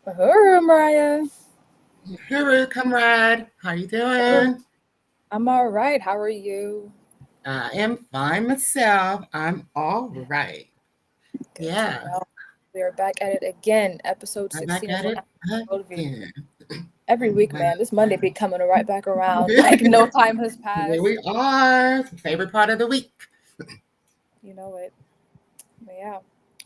Uhuru, Mariah. Uhuru, comrade. How you doing? I'm all right. How are you? I am fine myself. I'm all right. Good to Yeah, know. We are back at it again. Episode I'm back 16 of at One it Africa Worldview. again. Every week, Well, man. This Monday be coming right back around. Like no time has here passed. we are. Favorite part of the week. You know it. But yeah.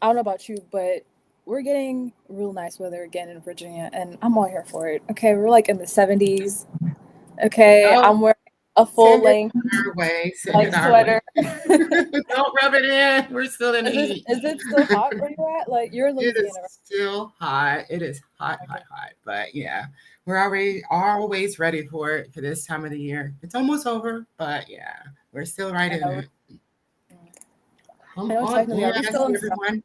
I don't know about you, but we're getting real nice weather again in Virginia, and I'm all here for it. Okay, we're like in the 70s. Okay, Oh, I'm wearing a full send it length our way. Send like it our way. sweater. Don't rub it in. We're still in the heat. Is it still hot where you're at? Like you're in It is Louisiana, right? still hot. It is hot, Okay. hot, hot. But yeah, we're already always ready for it for this time of the year. It's almost over, but yeah, we're still right I in know. it. Mm. I Come know on technically, in. are we I still see in summer? everyone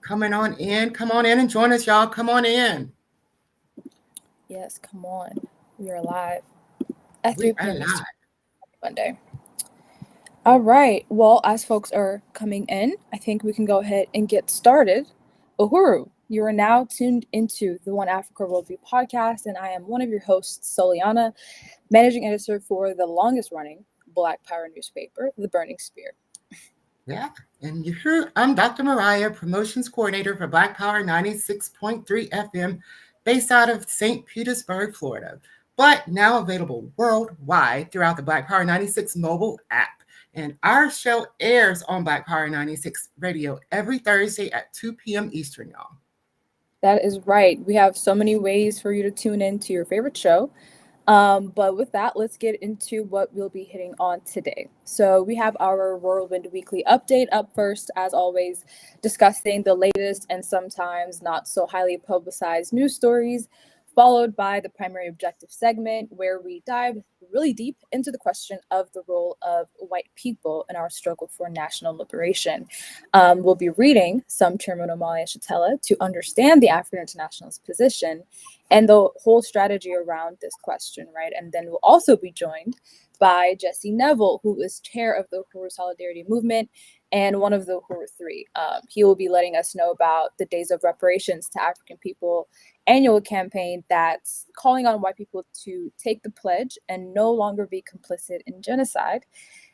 coming on in. Come on in and join us, y'all. Come on in. Yes, come on. We are live at We 3 are p.m. Eastern live. Monday. All right. Well, as folks are coming in, I think we can go ahead and get started. Uhuru, you are now tuned into the One Africa Worldview Podcast, and I am one of your hosts, Solyana, managing editor for the longest running Black Power newspaper, The Burning Spear. Yeah. And you heard, I'm Dr. Mariah, promotions coordinator for Black Power 96.3 FM, based out of St. Petersburg, Florida, but now available worldwide throughout the Black Power 96 mobile app. And our show airs on Black Power 96 radio every Thursday at 2 p.m. Eastern, y'all. That is right. We have so many ways for you to tune in to your favorite show. But with that, let's get into what we'll be hitting on today. So, we have our Whirlwind Weekly update up first, as always, discussing the latest and sometimes not so highly publicized news stories, followed by the primary objective segment, where we dive really deep into the question of the role of white people in our struggle for national liberation. We'll be reading some Chairman Omali Yeshitela to understand the African Internationalist position and the whole strategy around this question, right? And then we'll also be joined by Jesse Nevel, who is chair of the Uhuru Solidarity Movement and one of the Uhuru Three. He will be letting us know about the Days of Reparations to African People annual campaign that's calling on white people to take the pledge and no longer be complicit in genocide.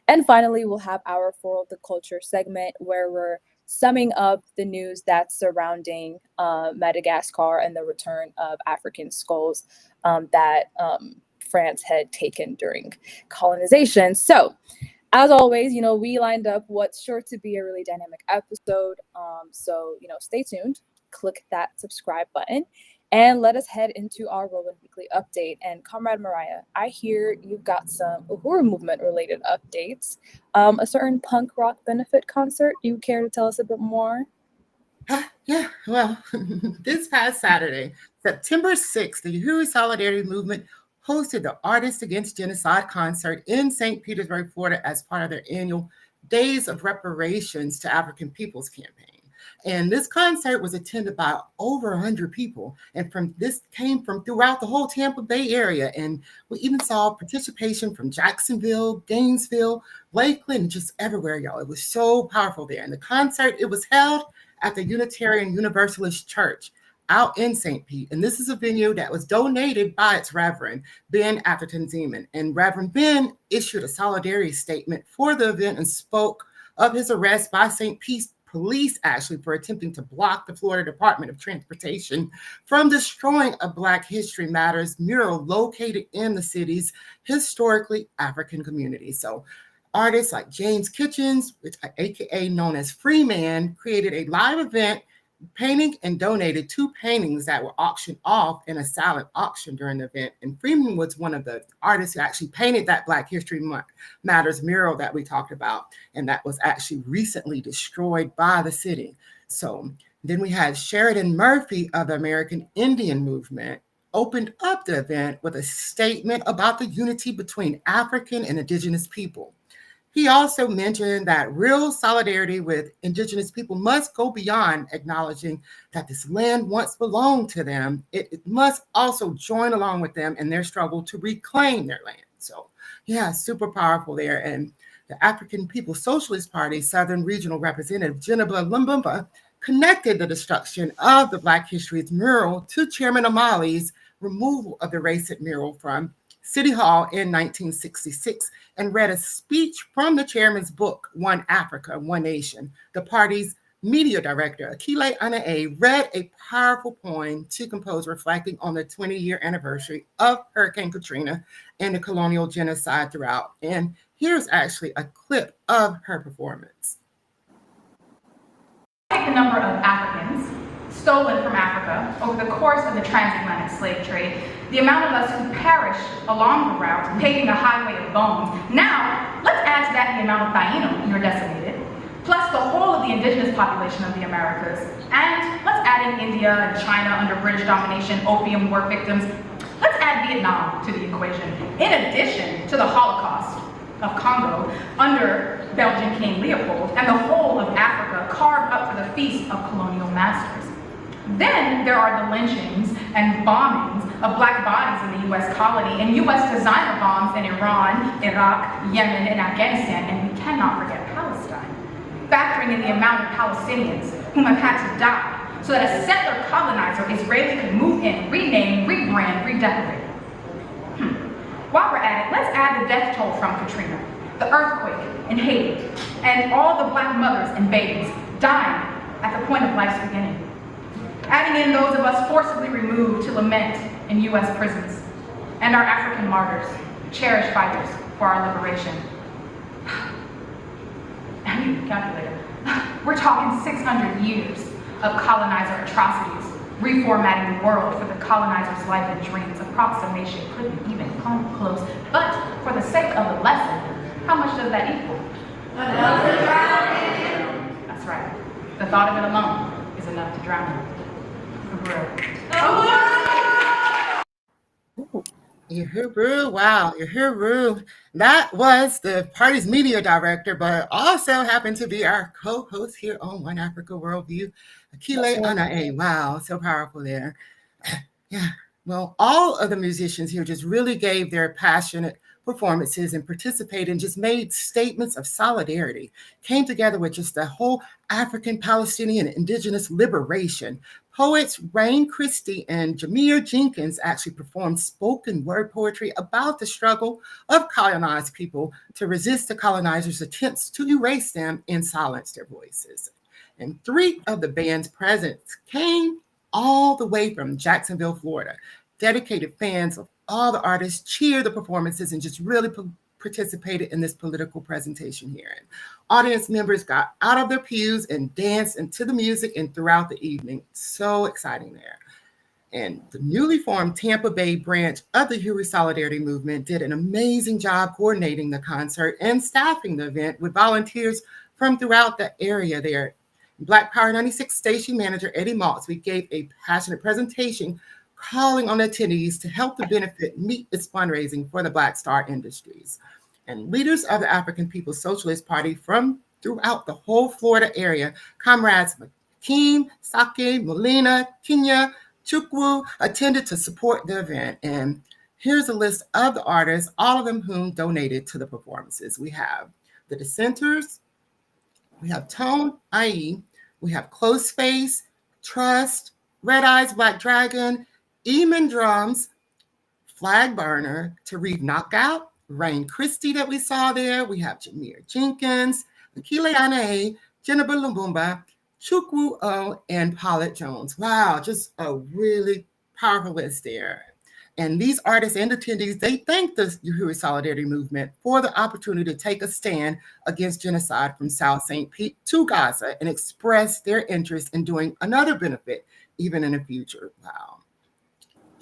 And finally, we'll have our For the Culture segment where we're summing up the news that's surrounding Madagascar and the return of African skulls that France had taken during colonization. So, as always, we lined up what's sure to be a really dynamic episode. So, stay tuned, click that subscribe button, and let us head into our Rolling Weekly update. And Comrade Mariah, I hear you've got some Uhuru movement related updates. A certain punk rock benefit concert. You care to tell us a bit more? Yeah, well, this past Saturday, September 6th, the Uhuru Solidarity Movement hosted the Artists Against Genocide concert in St. Petersburg, Florida, as part of their annual Days of Reparations to African Peoples campaign. And this concert was attended by over 100 people. And from this came from throughout the whole Tampa Bay area. And we even saw participation from Jacksonville, Gainesville, Lakeland, just everywhere, y'all. It was so powerful there. And the concert, it was held at the Unitarian Universalist Church out in St. Pete. And this is a venue that was donated by its Reverend Ben Atherton Zeman. And Reverend Ben issued a solidarity statement for the event and spoke of his arrest by St. Pete's police, actually, for attempting to block the Florida Department of Transportation from destroying a Black History Matters mural located in the city's historically African community. So artists like James Kitchens, which aka known as Freeman, created a live event painting and donated two paintings that were auctioned off in a silent auction during the event. And Freeman was one of the artists who actually painted that Black History Matters mural that we talked about, and that was actually recently destroyed by the city. So then we had Sheridan Murphy of the American Indian Movement opened up the event with a statement about the unity between African and indigenous people. He also mentioned that real solidarity with indigenous people must go beyond acknowledging that this land once belonged to them. It must also join along with them in their struggle to reclaim their land. So, yeah, super powerful there. And the African People's Socialist Party Southern Regional Representative Jainabah Lumumba connected the destruction of the Black History's mural to Chairman Omali's removal of the racist mural from City Hall in 1966 and read a speech from the chairman's book, One Africa, One Nation. The party's media director, Akilé, Anai, read a powerful poem to compose reflecting on the 20-year anniversary of Hurricane Katrina and the colonial genocide throughout. And here's actually a clip of her performance. The number of Africans stolen from Africa over the course of the transatlantic slave trade, the amount of us who perished along the route, paving a highway of bones. Now, let's add to that the amount of Taino who are decimated, plus the whole of the indigenous population of the Americas, and let's add in India and China under British domination, opium war victims. Let's add Vietnam to the equation, in addition to the Holocaust of Congo under Belgian King Leopold, and the whole of Africa carved up for the feast of colonial masters. Then there are the lynchings and bombings of Black bodies in the US colony and US designer bombs in Iran, Iraq, Yemen, and Afghanistan, and we cannot forget Palestine, factoring in the amount of Palestinians whom have had to die so that a settler colonizer Israeli could move in, rename, rebrand, redecorate. While we're at it, let's add the death toll from Katrina, the earthquake in Haiti, and all the Black mothers and babies dying at the point of life's beginning. Adding in those of us forcibly removed to lament in US prisons, and our African martyrs, cherished fighters for our liberation. I need a calculator. We're talking 600 years of colonizer atrocities, reformatting the world for the colonizer's life and dreams. Approximation couldn't even come close. But for the sake of the lesson, how much does that equal? Another drowning. That's right. The thought of it alone is enough to drown him. Uhuru, wow, Uhuru. That was the party's media director, but also happened to be our co-host here on One Africa Worldview, Akilé, Anai. Wow, so powerful there. Yeah, well, all of the musicians here just really gave their passionate performances and participated and just made statements of solidarity, came together with just the whole African, Palestinian, indigenous liberation. Poets Rain Christie and Jameer Jenkins actually performed spoken word poetry about the struggle of colonized people to resist the colonizers' attempts to erase them and silence their voices. And three of the band's presents came all the way from Jacksonville, Florida. Dedicated fans of all the artists cheered the performances and just really participated in this political presentation here. And audience members got out of their pews and danced into the music and throughout the evening. So exciting there. And the newly formed Tampa Bay branch of the Uhuru Solidarity Movement did an amazing job coordinating the concert and staffing the event with volunteers from throughout the area there. Black Power 96 station manager Eddie Maltzby gave a passionate presentation calling on attendees to help the benefit meet its fundraising for the Black Star Industries. And leaders of the African People's Socialist Party from throughout the whole Florida area, comrades McKean, Sake, Molina, Kenya, Chukwu, attended to support the event. And here's a list of the artists, all of them whom donated to the performances. We have the Dissenters, we have Tone IE, we have Close Face, Trust, Red Eyes Black Dragon, Eamon Drums, Flag Burner, Tariq Knockout, Rain Christie that we saw there. We have Jameer Jenkins, Akilé Anai, Jainabah Lumumba, Chukwu O, and Paulette Jones. Wow, just a really powerful list there. And these artists and attendees, they thanked the Uhuru Solidarity Movement for the opportunity to take a stand against genocide from South St. Pete to Gaza and express their interest in doing another benefit even in the future. Wow.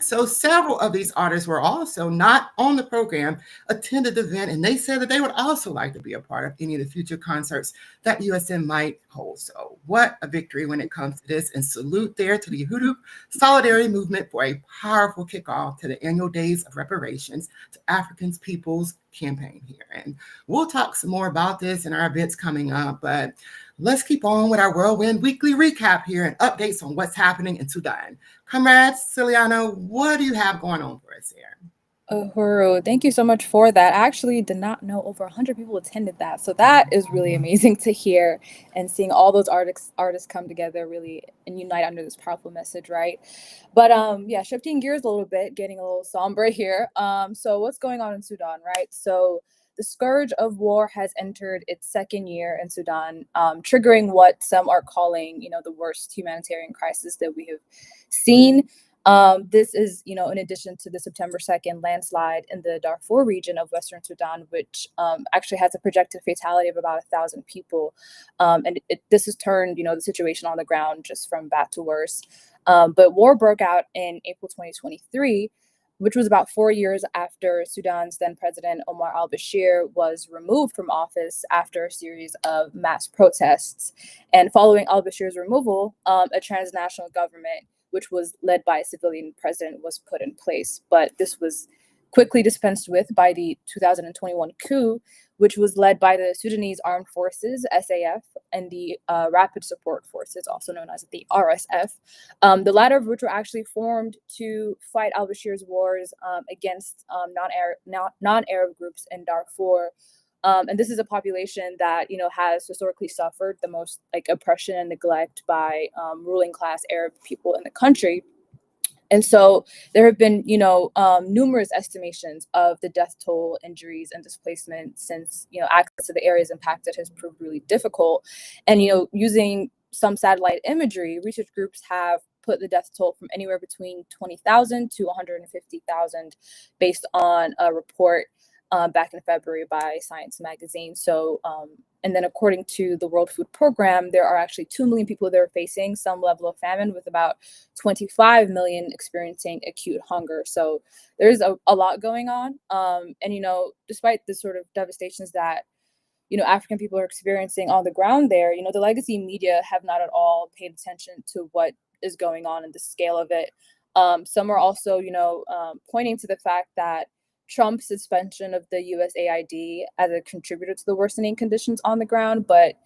So several of these artists were also not on the program, attended the event, and they said that they would also like to be a part of any of the future concerts that USM might hold. So what a victory when it comes to this, and salute there to the Uhuru Solidarity Movement for a powerful kickoff to the annual Days of Reparations to African Peoples campaign here. And we'll talk some more about this in our events coming up, but let's keep on with our Whirlwind Weekly recap here and updates on what's happening in Sudan. Comrades, Solyana, what do you have going on for us here? Uhuru, thank you so much for that. I actually did not know over 100 people attended that. So that is really amazing to hear, and seeing all those artists come together really and unite under this powerful message, right? But yeah, shifting gears a little bit, getting a little somber here. So what's going on in Sudan, right? So the scourge of war has entered its second year in Sudan, triggering what some are calling, the worst humanitarian crisis that we have seen. This is, in addition to the September 2nd landslide in the Darfur region of Western Sudan, which actually has a projected fatality of about 1,000 people. And this has turned, the situation on the ground just from bad to worse. But war broke out in April 2023, which was about 4 years after Sudan's then president Omar al-Bashir was removed from office after a series of mass protests. And following al-Bashir's removal, a transnational government, which was led by a civilian president, was put in place. But this was quickly dispensed with by the 2021 coup, which was led by the Sudanese Armed Forces, SAF, and the Rapid Support Forces, also known as the RSF, the latter of which were actually formed to fight al-Bashir's wars against non-Arab groups in Darfur. And this is a population that, has historically suffered the most oppression and neglect by ruling class Arab people in the country. And so there have been, numerous estimations of the death toll, injuries, and displacement since, access to the areas impacted has proved really difficult. And, using some satellite imagery, research groups have put the death toll from anywhere between 20,000 to 150,000 based on a report back in February by Science magazine. So, and then according to the World Food Program, there are actually 2 million people that are facing some level of famine, with about 25 million experiencing acute hunger. So there's a lot going on. And, despite the sort of devastations that, African people are experiencing on the ground there, the legacy media have not at all paid attention to what is going on and the scale of it. Some are also, pointing to the fact that Trump's suspension of the USAID as a contributor to the worsening conditions on the ground, but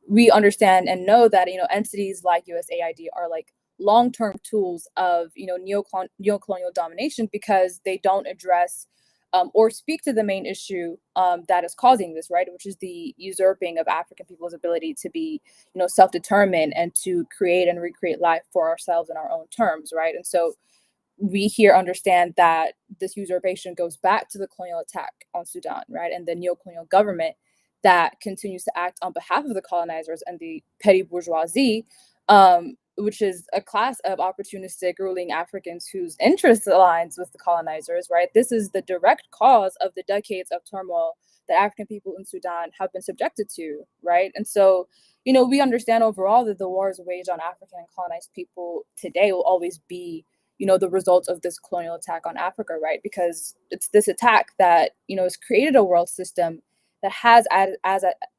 we understand and know that entities like USAID are like long-term tools of neocolonial domination, because they don't address or speak to the main issue that is causing this, right, which is the usurping of African people's ability to be self-determined and to create and recreate life for ourselves in our own terms, right? And so we here understand that this usurpation goes back to the colonial attack on Sudan, right? And the neocolonial government that continues to act on behalf of the colonizers and the petty bourgeoisie, which is a class of opportunistic ruling Africans whose interests aligns with the colonizers, right? This is the direct cause of the decades of turmoil that African people in Sudan have been subjected to, right? And so, we understand overall that the wars waged on African and colonized people today will always be the results of this colonial attack on Africa, right? Because it's this attack that, has created a world system that has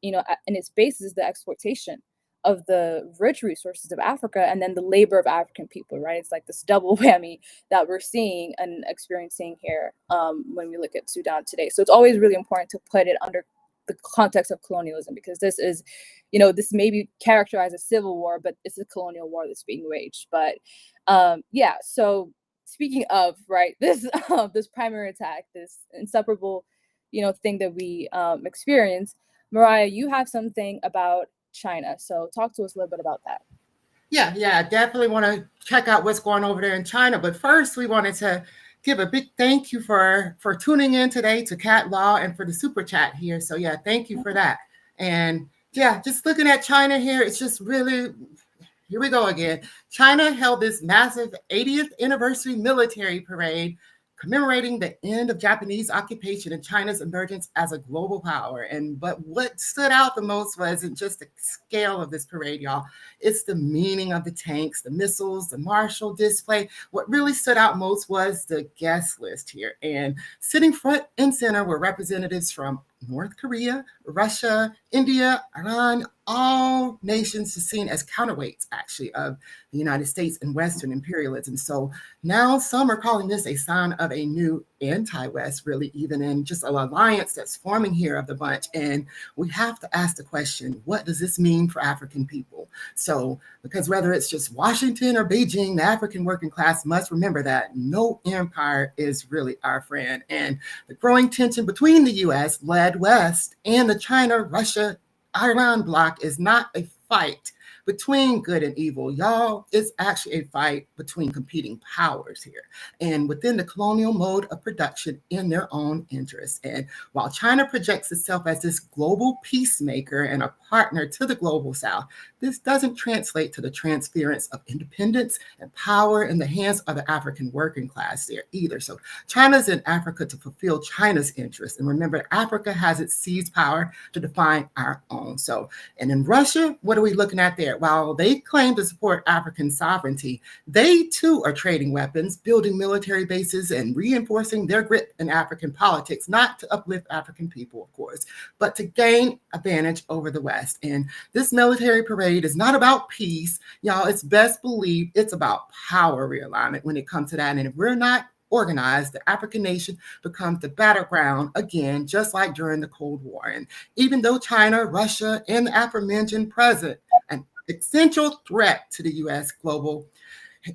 in its basis the exploitation of the rich resources of Africa and then the labor of African people, right? It's like this double whammy that we're seeing and experiencing here when we look at Sudan today. So it's always really important to put it under the context of colonialism, because this is, this may be characterized as civil war, but it's a colonial war that's being waged. But yeah, so speaking of, right, this this primary attack, this inseparable, thing that we experience, Mariah, you have something about China. So talk to us a little bit about that. Yeah, definitely want to check out what's going over there in China. But first, we wanted to give a big thank you for tuning in today to Cat Law and for the super chat here. So yeah, thank you for that. And yeah, just looking at China here, it's just really, here we go again. China held this massive 80th anniversary military parade commemorating the end of Japanese occupation and China's emergence as a global power. But what stood out the most wasn't just the scale of this parade, y'all. It's the meaning of the tanks, the missiles, the martial display. What really stood out most was the guest list here. And sitting front and center were representatives from North Korea, Russia, India, Iran, all nations are seen as counterweights, actually, of the United States and Western imperialism. So now some are calling this a sign of a new anti-West, really, even in just an alliance that's forming here of the bunch. And we have to ask the question, what does this mean for African people? So, because whether it's just Washington or Beijing, the African working class must remember that no empire is really our friend. And the growing tension between the US-led West and the China, Russia, Iran bloc is not a fight between good and evil. Y'all, it's actually a fight between competing powers here and within the colonial mode of production in their own interests. And while China projects itself as this global peacemaker and a partner to the global South, this doesn't translate to the transference of independence and power in the hands of the African working class there either. So China's in Africa to fulfill China's interests. And remember, Africa has its seized power to define our own. So, and in Russia, what are we looking at there? While they claim to support African sovereignty, they too are trading weapons, building military bases, and reinforcing their grip in African politics, not to uplift African people, of course, but to gain advantage over the West. And this military parade is not about peace. Y'all, it's best believed it's about power realignment when it comes to that. And if we're not organized, the African nation becomes the battleground again, just like during the Cold War. And even though China, Russia, and the aforementioned present an essential threat to the U.S. global,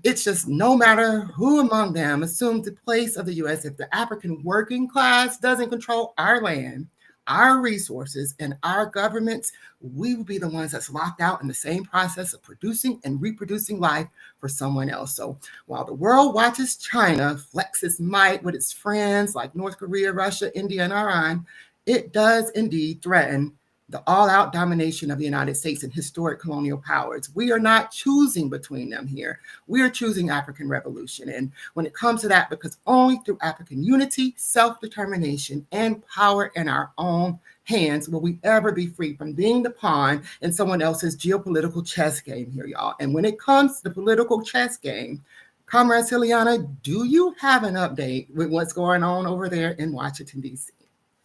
it's just no matter who among them assumes the place of the U.S., if the African working class doesn't control our land, our resources, and our governments, we will be the ones that's locked out in the same process of producing and reproducing life for someone else. So while the world watches China flex its might with its friends like North Korea, Russia, India, and Iran, it does indeed threaten the all-out domination of the United States and historic colonial powers. We are not choosing between them here. We are choosing African revolution. And when it comes to that, because only through African unity, self-determination, and power in our own hands will we ever be free from being the pawn in someone else's geopolitical chess game here, y'all. And when it comes to the political chess game, Comrade Solyana, do you have an update with what's going on over there in Washington, D.C.?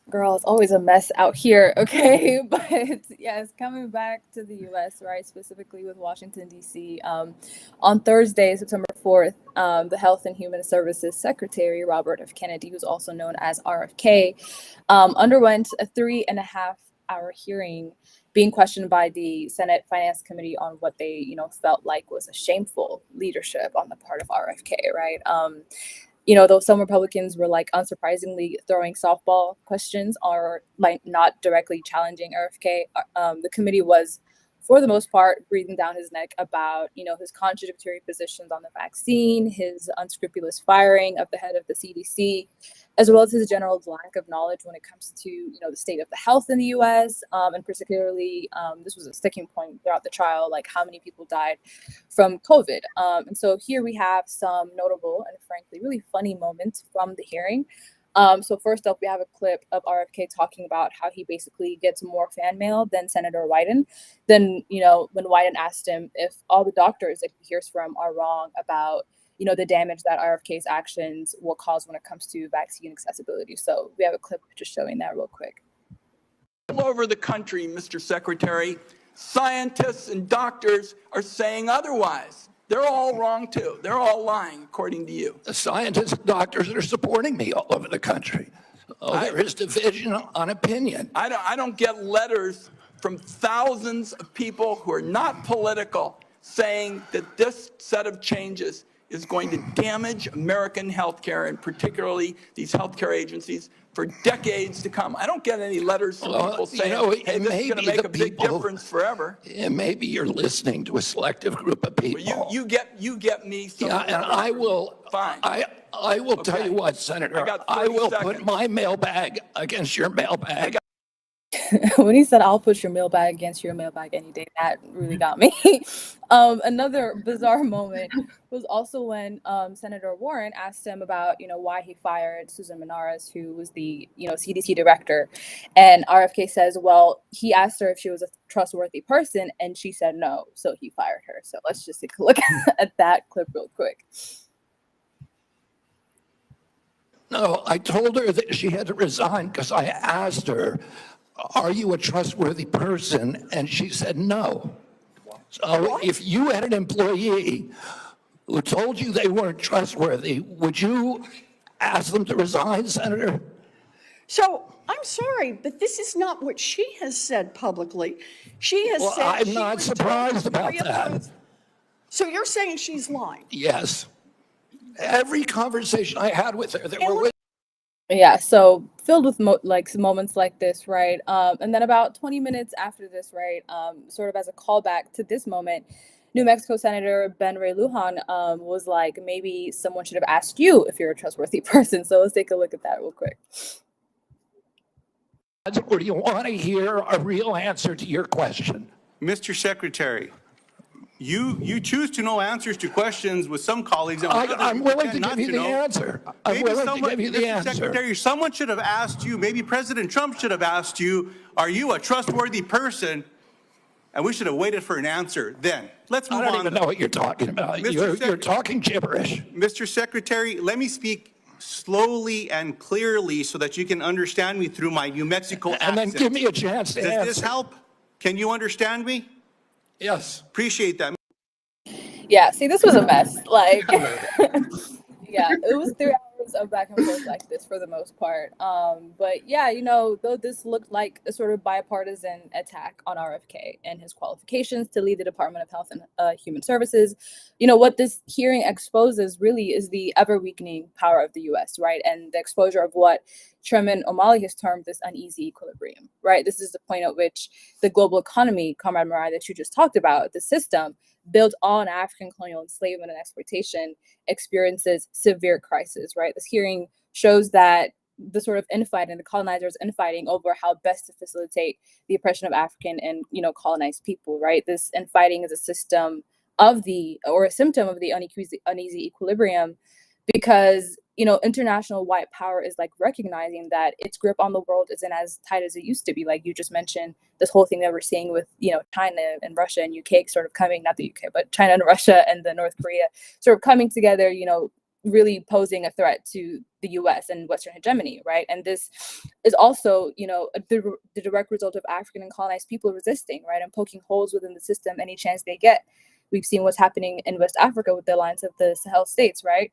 Girl, it's always a mess out here, okay? But yes, coming back to the US, right, specifically with Washington, D.C., on Thursday, September 4th, the Health and Human Services Secretary, Robert F. Kennedy, who's also known as RFK, underwent a 3.5-hour hearing being questioned by the Senate Finance Committee on what they, felt like was a shameful leadership on the part of RFK, right? Though some Republicans were unsurprisingly throwing softball questions or not directly challenging RFK, the committee was, for the most part, breathing down his neck about, his contradictory positions on the vaccine, his unscrupulous firing of the head of the CDC, as well as his general lack of knowledge when it comes to, the state of the health in the U.S. And particularly, this was a sticking point throughout the trial, how many people died from COVID. And so here we have some notable and frankly really funny moments from the hearing. So first up, we have a clip of RFK talking about how he basically gets more fan mail than Senator Wyden. Then, when Wyden asked him if all the doctors that he hears from are wrong about, the damage that RFK's actions will cause when it comes to vaccine accessibility. So we have a clip just showing that real quick. All over the country, Mr. Secretary, scientists and doctors are saying otherwise. They're all wrong, too. They're all lying, according to you. The scientists and doctors are supporting me all over the country. There is division on opinion. I don't get letters from thousands of people who are not political saying that this set of changes is going to damage American healthcare, and particularly these healthcare agencies, for decades to come. I don't get any letters from people saying, hey, this is going to make a big difference forever. Maybe you're listening to a selective group of people. Well, you get me. Yeah, and I will. Fine. I will tell you what, Senator. I will put my mailbag against your mailbag. When he said, I'll put your mailbag against your mailbag any day, that really got me. Another bizarre moment was also when Senator Warren asked him about, why he fired Susan Menares, who was the, CDC director. And RFK says, well, he asked her if she was a trustworthy person, and she said no, so he fired her. So let's just take a look at that clip real quick. No, I told her that she had to resign because I asked her, are you a trustworthy person? And she said no. So if you had an employee who told you they weren't trustworthy, would you ask them to resign, Senator? So I'm sorry, but this is not what she has said publicly. She has Well, said I'm she not would surprised about reapprove. that. So you're saying she's lying? Yes. Every conversation I had with her, there were Yeah, so filled with moments like this, right? And then about 20 minutes after this, right, sort of as a callback to this moment, New Mexico Senator Ben Ray Lujan was like, maybe someone should have asked you if you're a trustworthy person. So let's take a look at that real quick. or do you want to hear a real answer to your question? Mr. Secretary, you choose to know answers to questions with some colleagues. And with others I'm you willing to tend not give you the know. answer. I'm Maybe willing to someone- give you the Mr. answer. Secretary, someone should have asked you, maybe President Trump should have asked you, are you a trustworthy person? And we should have waited for an answer then. Let's move I on. don't even know what you're talking about. You're talking gibberish. Mr. Secretary, let me speak slowly and clearly so that you can understand me through my New Mexico accent. And then give me a chance to Does answer. this help? Can you understand me? Yes. Appreciate that. Yeah, see, this was a mess. Like, yeah, it was 3 hours of back and forth like this for the most part. But yeah, though this looked like a sort of bipartisan attack on RFK and his qualifications to lead the Department of Health and Human Services, what this hearing exposes really is the ever-weakening power of the U.S., right? And the exposure of what Chairman Omali has termed this uneasy equilibrium, right? This is the point at which the global economy, Comrade Mariah, that you just talked about, the system built on African colonial enslavement and exploitation, experiences severe crisis, right? This hearing shows that the sort of infighting, the colonizers infighting over how best to facilitate the oppression of African and, colonized people, right? This infighting is a symptom of the uneasy equilibrium, because international white power is like recognizing that its grip on the world isn't as tight as it used to be. Like you just mentioned, this whole thing that we're seeing with China and Russia and UK sort of coming, not the UK, but China and Russia and the North Korea sort of coming together, really posing a threat to the US and Western hegemony, right? And this is also the direct result of African and colonized people resisting, right, and poking holes within the system any chance they get. We've seen what's happening in West Africa with the alliance of the Sahel states, right?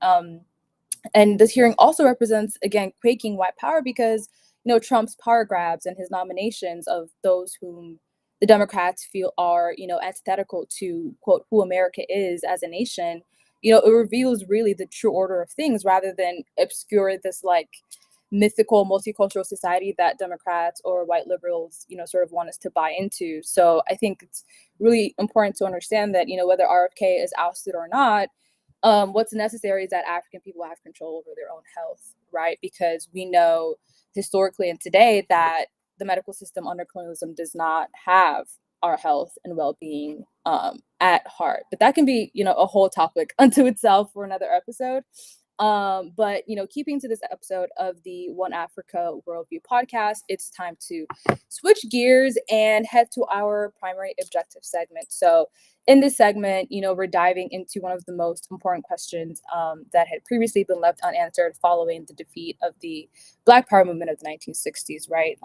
And this hearing also represents, again, quaking white power, because Trump's power grabs and his nominations of those whom the Democrats feel are antithetical to, quote, who America is as a nation. It reveals really the true order of things rather than obscure this like mythical multicultural society that Democrats or white liberals sort of want us to buy into. So I think it's really important to understand that whether RFK is ousted or not, what's necessary is that African people have control over their own health, right? Because we know historically and today that the medical system under colonialism does not have our health and well-being at heart. But that can be, a whole topic unto itself for another episode. But keeping to this episode of the One Africa Worldview Podcast, it's time to switch gears and head to our primary objective segment. So in this segment, we're diving into one of the most important questions that had previously been left unanswered following the defeat of the Black Power movement of the 1960s, right?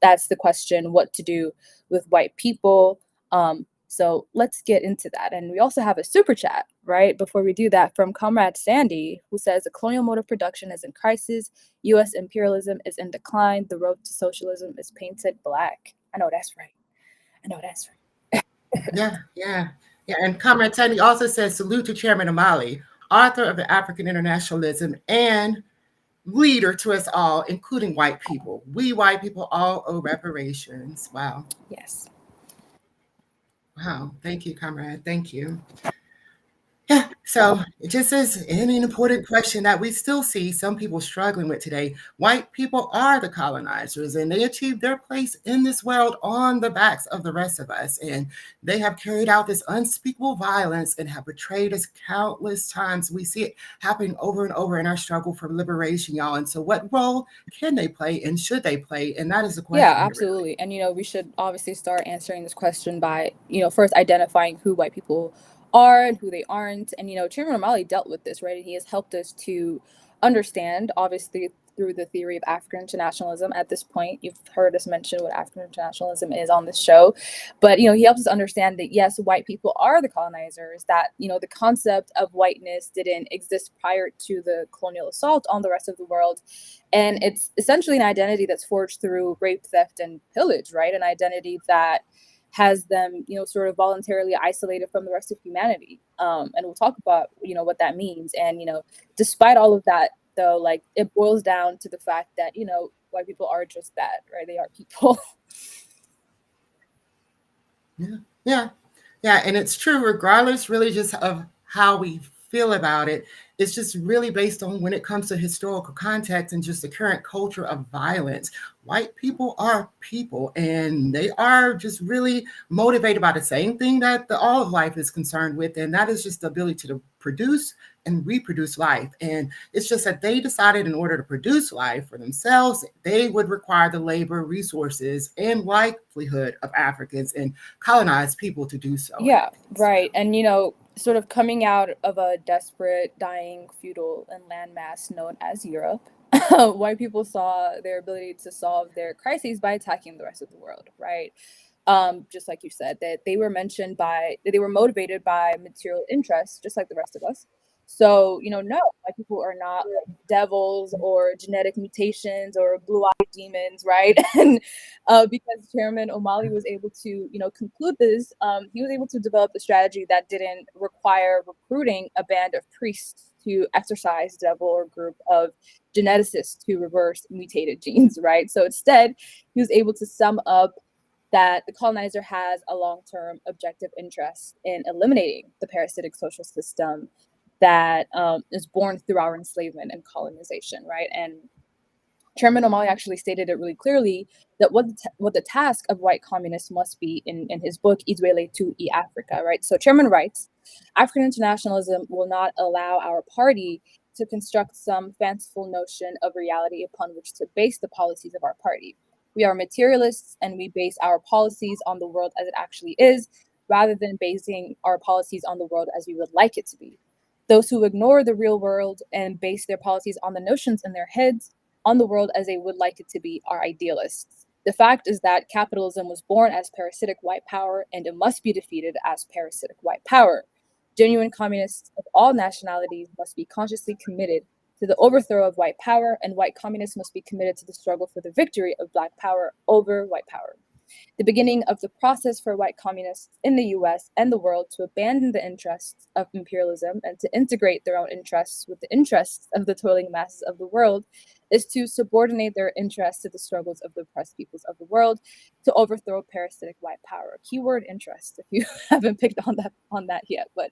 That's the question, what to do with white people. So let's get into that. And we also have a super chat, right, before we do that, from Comrade Sandy, who says the colonial mode of production is in crisis. U.S. imperialism is in decline. The road to socialism is painted black. I know that's right. Yeah. And Comrade Sandy also says, salute to Chairman Omali, author of the African Internationalism and leader to us all, including white people. We white people all owe reparations. Wow. Yes. Wow. Thank you, Comrade. Thank you. Yeah, so it just is an important question that we still see some people struggling with today. White people are the colonizers, and they achieved their place in this world on the backs of the rest of us. And they have carried out this unspeakable violence and have betrayed us countless times. We see it happening over and over in our struggle for liberation, y'all. And so what role can they play and should they play? And that is the question. Yeah, absolutely. And, we should obviously start answering this question by, first identifying who white people are and who they aren't. And Chairman Omali dealt with this, right? And he has helped us to understand, obviously, through the theory of African internationalism. At this point, you've heard us mention what African internationalism is on this show, but he helps us understand that yes, white people are the colonizers, that the concept of whiteness didn't exist prior to the colonial assault on the rest of the world, and it's essentially an identity that's forged through rape, theft, and pillage, right? An identity that has them sort of voluntarily isolated from the rest of humanity, and we'll talk about what that means. And despite all of that, though, like, it boils down to the fact that white people are just that, right? They are people. Yeah, and it's true, regardless really just of how we feel about it. It's just really based on when it comes to historical context and just the current culture of violence. White people are people, and they are just really motivated by the same thing that all of life is concerned with, and that is just the ability to produce and reproduce life. And it's just that they decided in order to produce life for themselves, they would require the labor, resources, and livelihood of Africans and colonized people to do so. Yeah, right. And sort of coming out of a desperate, dying, feudal, and landmass known as Europe, white people saw their ability to solve their crises by attacking the rest of the world, right? Just like you said, that they were motivated by material interests, just like the rest of us. So, no, white people are not like devils or genetic mutations or blue-eyed demons, right? And because Chairman Omali was able to, conclude this, he was able to develop a strategy that didn't require recruiting a band of priests to exercise devil or group of geneticists to reverse mutated genes, right? So instead, he was able to sum up that the colonizer has a long-term objective interest in eliminating the parasitic social system that is born through our enslavement and colonization, right? And Chairman Omali actually stated it really clearly that what the task of white communists must be in his book, Idwele to E Africa, right? So Chairman writes, African internationalism will not allow our party to construct some fanciful notion of reality upon which to base the policies of our party. We are materialists, and we base our policies on the world as it actually is, rather than basing our policies on the world as we would like it to be. Those who ignore the real world and base their policies on the notions in their heads on the world as they would like it to be are idealists. The fact is that capitalism was born as parasitic white power, and it must be defeated as parasitic white power. Genuine communists of all nationalities must be consciously committed to the overthrow of white power, and white communists must be committed to the struggle for the victory of black power over white power. The beginning of the process for white communists in the US and the world to abandon the interests of imperialism and to integrate their own interests with the interests of the toiling masses of the world is to subordinate their interests to the struggles of the oppressed peoples of the world to overthrow parasitic white power. Keyword interest, if you haven't picked on that yet. But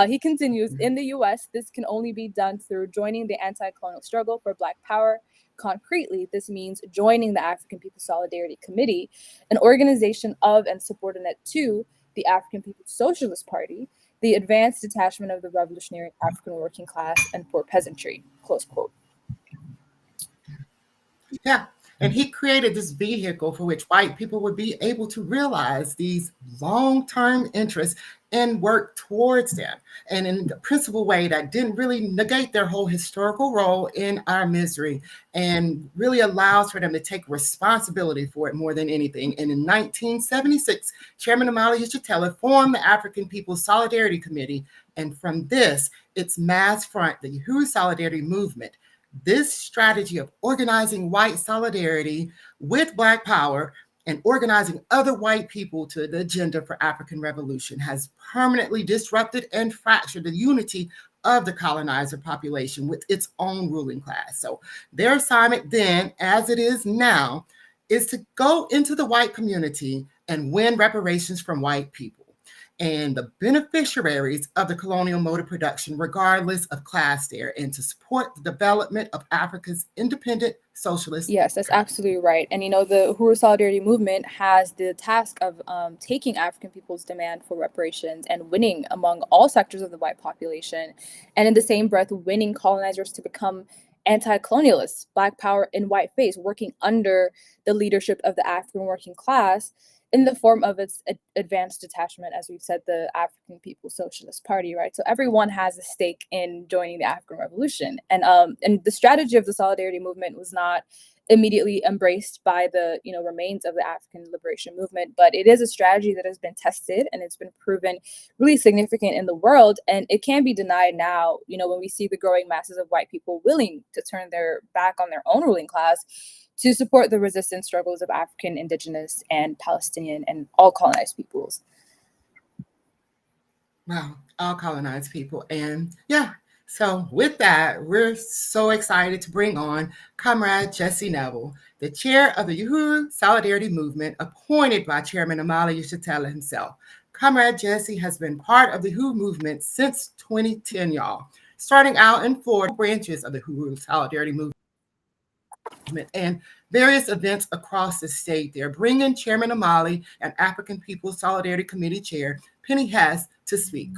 he continues, in the US, this can only be done through joining the anti-colonial struggle for black power. Concretely, this means joining the African People's Solidarity Committee, an organization of and subordinate to the African People's Socialist Party, the advanced detachment of the revolutionary African working class and poor peasantry, close quote. Yeah. And he created this vehicle for which white people would be able to realize these long-term interests and work towards them. And in a principal way that didn't really negate their whole historical role in our misery and really allows for them to take responsibility for it more than anything. And in 1976, Chairman Omali Yeshitela formed the African People's Solidarity Committee. And from this, its mass front, the Uhuru Solidarity Movement. This strategy of organizing white solidarity with Black power and organizing other white people to the agenda for African revolution has permanently disrupted and fractured the unity of the colonizer population with its own ruling class. So their assignment then, as it is now, is to go into the white community and win reparations from white people and the beneficiaries of the colonial mode of production, regardless of class there, and to support the development of Africa's independent socialist. Yes, that's absolutely right. And the Uhuru Solidarity Movement has the task of taking African people's demand for reparations and winning among all sectors of the white population, and in the same breath, winning colonizers to become anti-colonialists, Black power in white face, working under the leadership of the African working class. in the form of its advanced detachment, as we've said, the African People's Socialist Party, right? So everyone has a stake in joining the African Revolution. And the strategy of the Solidarity Movement was not immediately embraced by the remains of the African liberation movement, but it is a strategy that has been tested and it's been proven really significant in the world, and it can't be denied now when we see the growing masses of white people willing to turn their back on their own ruling class to support the resistance struggles of African, indigenous, and Palestinian and all colonized peoples. Wow, all colonized people. And yeah, so with that, we're so excited to bring on Comrade Jesse Nevel, the chair of the Uhuru Solidarity Movement, appointed by Chairman Omali Yeshitela himself. Comrade Jesse has been part of the Uhuru movement since 2010, y'all, starting out in 4 branches of the Uhuru Solidarity Movement and various events across the state. They're bringing Chairman Omali and African People's Solidarity Committee Chair Penny Hess to speak.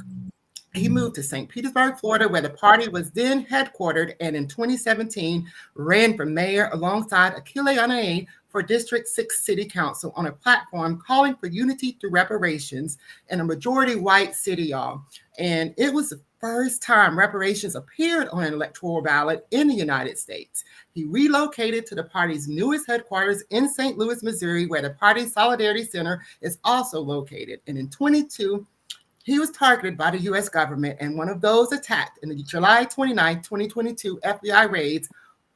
He moved to St. Petersburg, Florida, where the party was then headquartered, and in 2017 ran for mayor alongside Akilé Anai for District 6 City Council on a platform calling for unity through reparations in a majority white city, y'all. And it was the first time reparations appeared on an electoral ballot in the United States. He relocated to the party's newest headquarters in St. Louis, Missouri, where the party's Solidarity Center is also located. And in 2022, he was targeted by the U.S. government, and one of those attacked in the July 29, 2022 FBI raids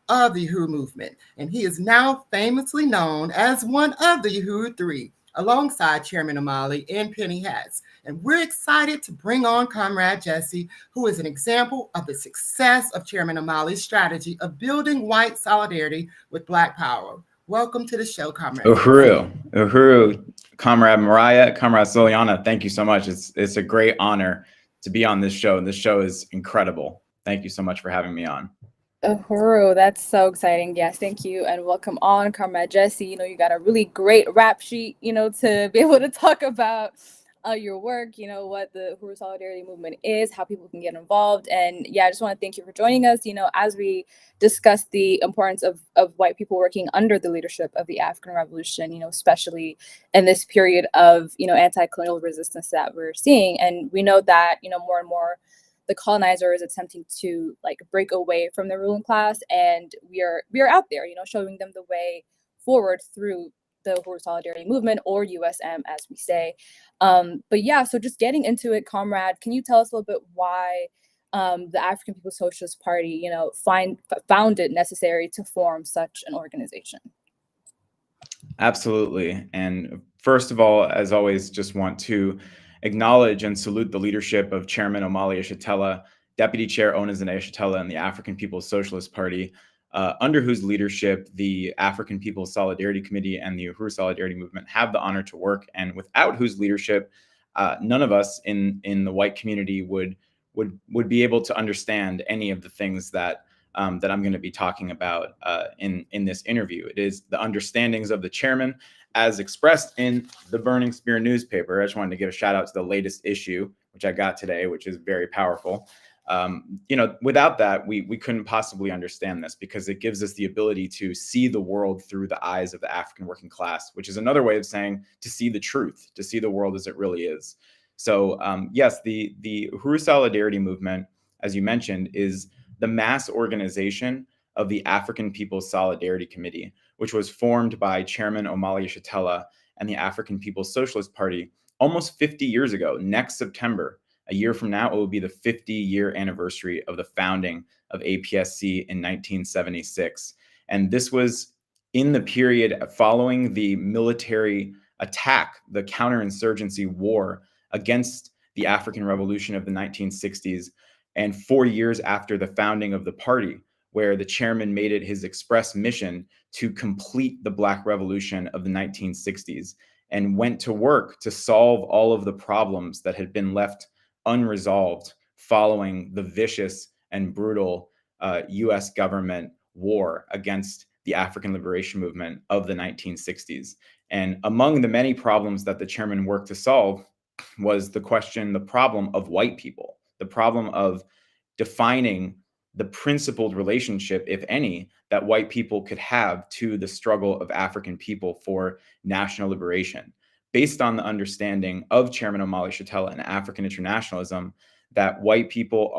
of the Uhuru movement. And he is now famously known as one of the Uhuru Three, alongside Chairman Omali and Penny Hess. And we're excited to bring on Comrade Jesse, who is an example of the success of Chairman Omali's strategy of building white solidarity with Black power. Welcome to the show, Comrade. Uhuru, Comrade Mariah, Comrade Solyana, thank you so much. It's a great honor to be on this show, and this show is incredible. Thank you so much for having me on. Uhuru, that's so exciting. Yes, thank you, and welcome on, Comrade Jesse. You got a really great rap sheet, to be able to talk about your work, what the Uhuru Solidarity Movement is, how people can get involved. And yeah, I just want to thank you for joining us, as we discuss the importance of white people working under the leadership of the African Revolution, especially in this period of, anti-colonial resistance that we're seeing. And we know that, more and more the colonizer is attempting to break away from the ruling class, and we are out there, showing them the way forward through the Uhuru Solidarity Movement, or USM as we say. But yeah, so just getting into it, Comrade, can you tell us a little bit why the African People's Socialist Party, found it necessary to form such an organization? Absolutely. And first of all, as always, just want to acknowledge and salute the leadership of Chairman Omali Yeshitela, Deputy Chair Onizane Yeshitela, and the African People's Socialist Party, under whose leadership the African People's Solidarity Committee and the Uhuru Solidarity Movement have the honor to work, and without whose leadership, none of us in the white community would be able to understand any of the things that I'm going to be talking about in this interview. It is the understandings of the chairman as expressed in the Burning Spear newspaper. I just wanted to give a shout out to the latest issue, which I got today, which is very powerful. Without that, we couldn't possibly understand this, because it gives us the ability to see the world through the eyes of the African working class, which is another way of saying to see the truth, to see the world as it really is. So yes, the Uhuru Solidarity Movement, as you mentioned, is the mass organization of the African People's Solidarity Committee, which was formed by Chairman Omali Yeshitela and the African People's Socialist Party almost 50 years ago. Next September, a year from now, it will be the 50-year anniversary of the founding of APSC in 1976. And this was in the period following the military attack, the counterinsurgency war against the African Revolution of the 1960s, and 4 years after the founding of the party, where the chairman made it his express mission to complete the Black Revolution of the 1960s and went to work to solve all of the problems that had been left unresolved following the vicious and brutal U.S. government war against the African liberation movement of the 1960s. And among the many problems that the chairman worked to solve was the problem of white people, the problem of defining the principled relationship, if any, that white people could have to the struggle of African people for national liberation. based on the understanding of Chairman Omali Yeshitela and African internationalism, that white people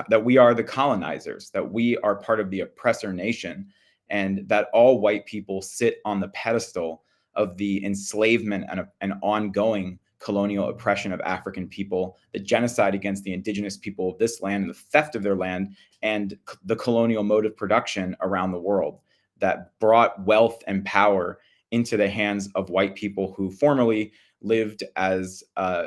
that we are the colonizers, that we are part of the oppressor nation, and that all white people sit on the pedestal of the enslavement and ongoing colonial oppression of African people, the genocide against the indigenous people of this land, and the theft of their land, and the colonial mode of production around the world that brought wealth and power into the hands of white people who formerly lived as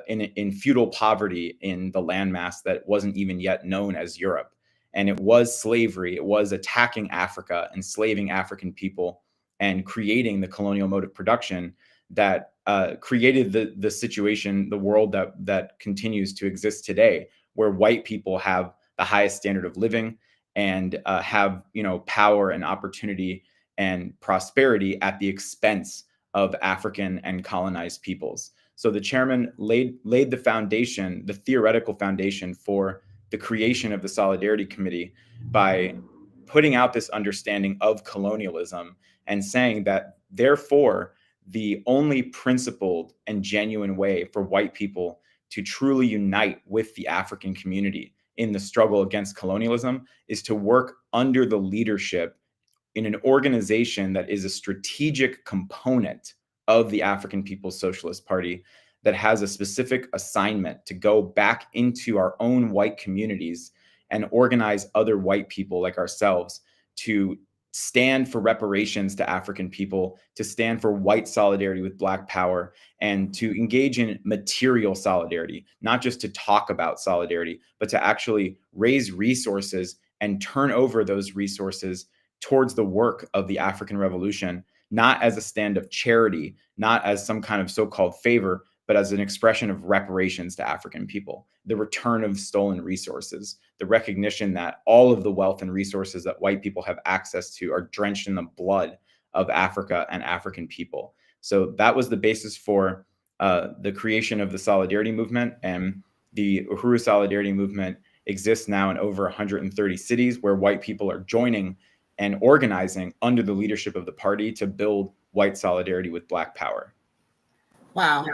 in feudal poverty in the landmass that wasn't even yet known as Europe. And it was slavery. It was attacking Africa, enslaving African people, and creating the colonial mode of production that created the situation, the world that continues to exist today, where white people have the highest standard of living and have power and opportunity and prosperity at the expense of African and colonized peoples. So the chairman laid the foundation, the theoretical foundation for the creation of the Solidarity Committee by putting out this understanding of colonialism and saying that, therefore, the only principled and genuine way for white people to truly unite with the African community in the struggle against colonialism is to work under the leadership in an organization that is a strategic component of the African People's Socialist Party, that has a specific assignment to go back into our own white communities and organize other white people like ourselves to stand for reparations to African people, to stand for white solidarity with Black power, and to engage in material solidarity, not just to talk about solidarity, but to actually raise resources and turn over those resources towards the work of the African Revolution, not as a stand of charity, not as some kind of so-called favor, but as an expression of reparations to African people, the return of stolen resources, the recognition that all of the wealth and resources that white people have access to are drenched in the blood of Africa and African people. So that was the basis for the creation of the Solidarity Movement, and the Uhuru Solidarity Movement exists now in over 130 cities where white people are joining and organizing under the leadership of the party to build white solidarity with Black power. Wow.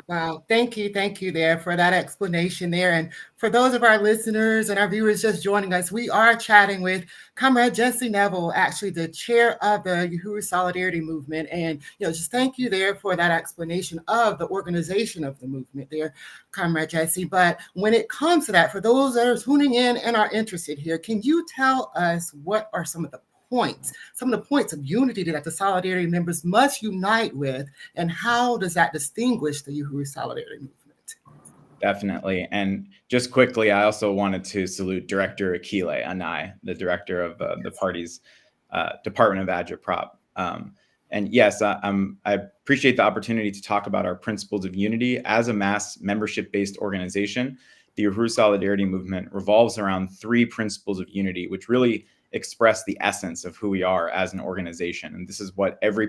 Thank you there for that explanation there. And for those of our listeners and our viewers just joining us, we are chatting with Comrade Jesse Nevel, actually the chair of the Uhuru Solidarity Movement. And, just thank you there for that explanation of the organization of the movement there, Comrade Jesse. But when it comes to that, for those that are tuning in and are interested here, can you tell us what are some of the points of unity that the Solidarity members must unite with, and how does that distinguish the Uhuru Solidarity Movement? Definitely. And just quickly, I also wanted to salute Director Akilé, Anai, the director of the party's Department of Agitprop. And yes, I appreciate the opportunity to talk about our principles of unity. As a mass membership-based organization, the Uhuru Solidarity Movement revolves around 3 principles of unity, which really express the essence of who we are as an organization. And this is what every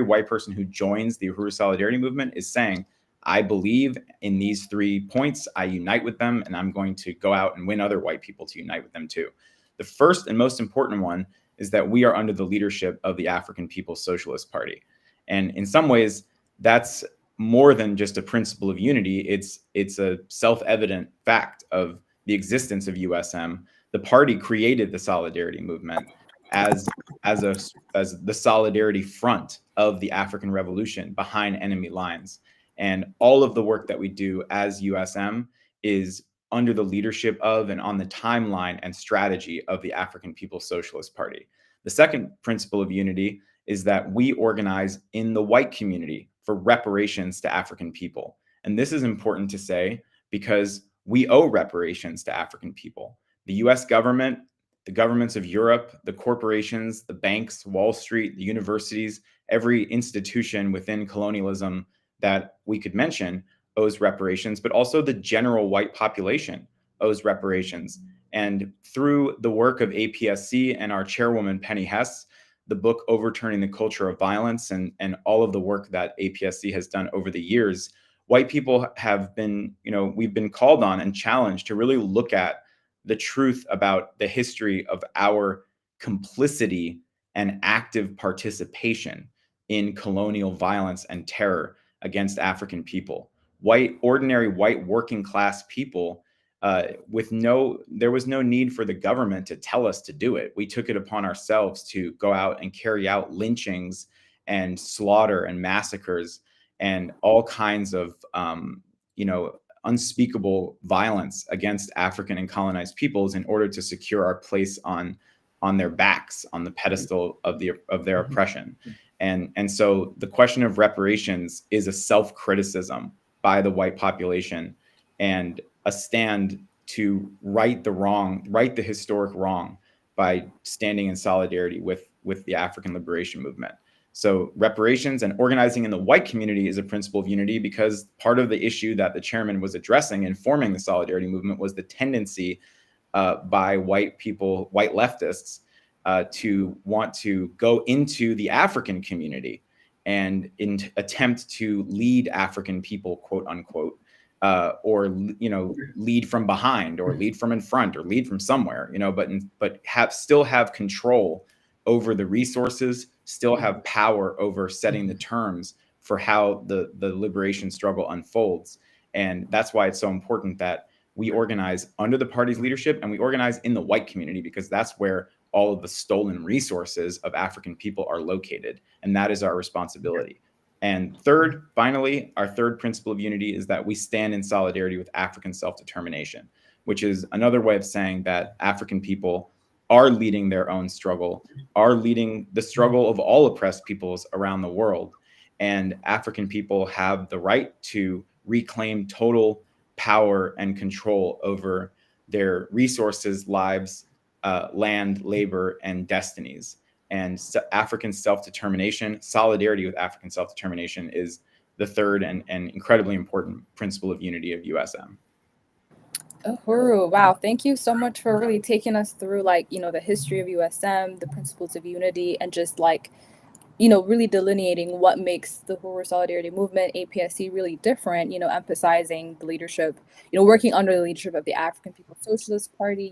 white person who joins the Uhuru Solidarity Movement is saying: I believe in these 3 points, I unite with them, and I'm going to go out and win other white people to unite with them too. The first and most important one is that we are under the leadership of the African People's Socialist Party. And in some ways, that's more than just a principle of unity. It's a self-evident fact of the existence of USM. The party created the Solidarity Movement as the solidarity front of the African Revolution behind enemy lines. And all of the work that we do as USM is under the leadership of and on the timeline and strategy of the African People's Socialist Party. The second principle of unity is that we organize in the white community for reparations to African people. And this is important to say because we owe reparations to African people. The US government, the governments of Europe, the corporations, the banks, Wall Street, the universities, every institution within colonialism that we could mention owes reparations, but also the general white population owes reparations. And through the work of APSC and our chairwoman, Penny Hess, the book Overturning the Culture of Violence, and all of the work that APSC has done over the years, white people have been, we've been called on and challenged to really look at the truth about the history of our complicity and active participation in colonial violence and terror against African people, ordinary white working class people. There was no need for the government to tell us to do it. We took it upon ourselves to go out and carry out lynchings and slaughter and massacres and all kinds of, unspeakable violence against African and colonized peoples in order to secure our place on their backs, on the pedestal of their oppression. And so the question of reparations is a self-criticism by the white population and a stand to right the historic wrong by standing in solidarity with the African liberation movement. So reparations and organizing in the white community is a principle of unity, because part of the issue that the chairman was addressing in forming the solidarity movement was the tendency by white people, white leftists, to want to go into the African community and attempt to lead African people, quote unquote, or lead from behind, or lead from in front, or lead from somewhere, but still have control over the resources, still have power over setting the terms for how the liberation struggle unfolds. And that's why it's so important that we organize under the party's leadership, and we organize in the white community, because that's where all of the stolen resources of African people are located. And that is our responsibility. And third, finally, our third principle of unity is that we stand in solidarity with African self-determination, which is another way of saying that African people are leading their own struggle, are leading the struggle of all oppressed peoples around the world. And African people have the right to reclaim total power and control over their resources, lives, land, labor, and destinies. And African self-determination, solidarity with African self-determination, is the third and incredibly important principle of unity of USM. Uhuru, wow, thank you so much for really taking us through the history of USM, the principles of unity, and just really delineating what makes the Uhuru Solidarity Movement, APSC, really different, emphasizing the leadership, working under the leadership of the African People's Socialist Party,